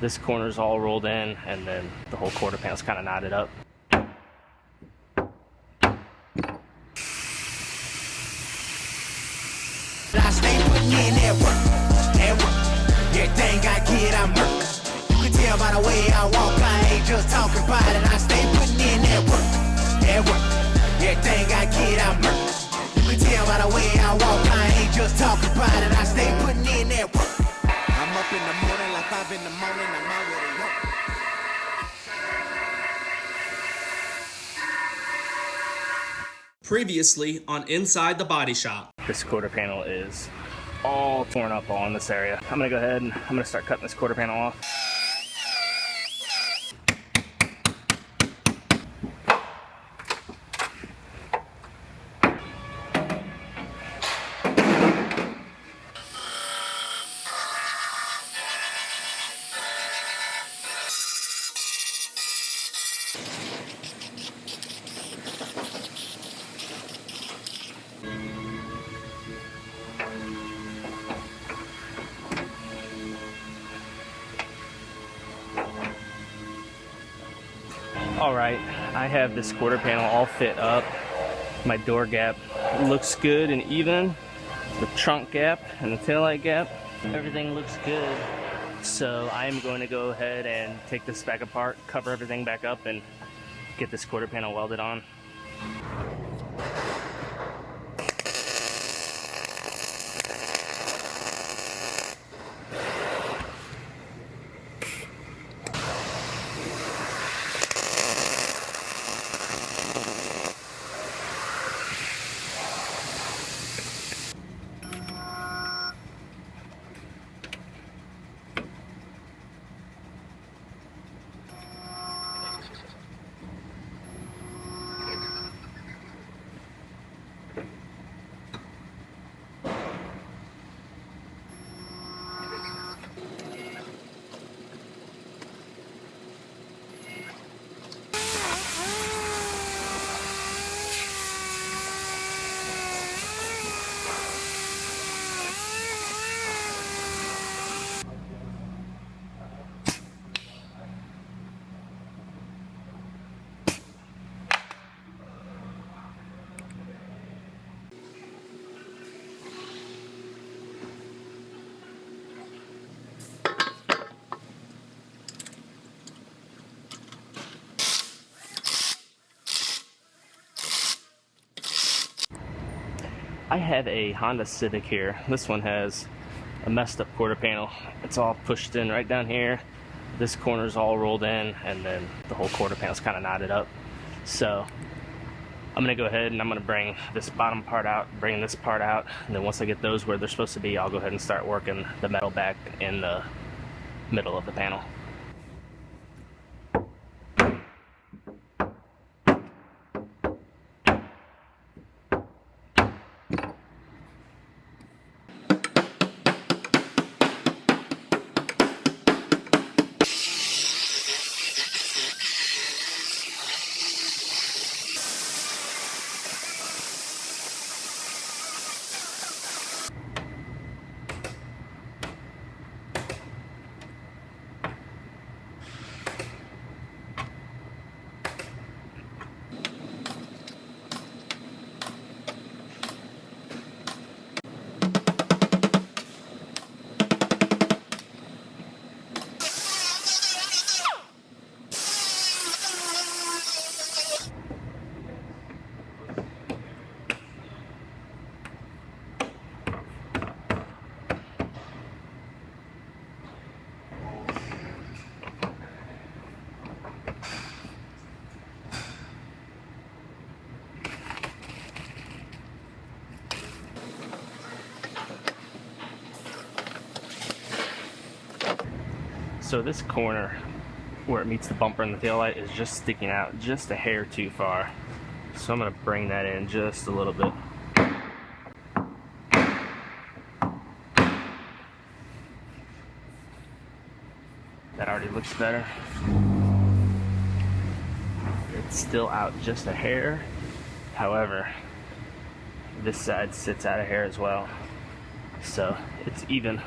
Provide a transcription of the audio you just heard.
This corner's all rolled in, and then the whole quarter panel's kind of knotted up. I stay putting in that work. Everything I get, I'm hurt. You can tell by the way I walk, I ain't just talking about it. I stay putting in that work. Everything I get, I'm hurt. You can tell by the way I walk, I ain't just talking about it. I stay putting in that work. I'm up in the morning, like 5 in the morning, I'm already up. Previously on Inside the Body Shop. This quarter panel is all torn up on this area. I'm gonna go ahead and I'm gonna start cutting this quarter panel off. Alright, I have this quarter panel all fit up. My door gap looks good and even. The trunk gap and the taillight gap, everything looks good. So I am going to go ahead and take this back apart, cover everything back up, and get this quarter panel welded on. I have a Honda Civic here. This one has a messed up quarter panel. It's all pushed in right down here. This corner's all rolled in, and then the whole quarter panel's kind of knotted up. So I'm gonna go ahead and I'm gonna bring this bottom part out, bring this part out, and then once I get those where they're supposed to be, I'll go ahead and start working the metal back in the middle of the panel. So this corner where it meets the bumper and the taillight is just sticking out just a hair too far. So I'm going to bring that in just a little bit. That already looks better. It's still out just a hair. However, this side sits out a hair as well. So it's even.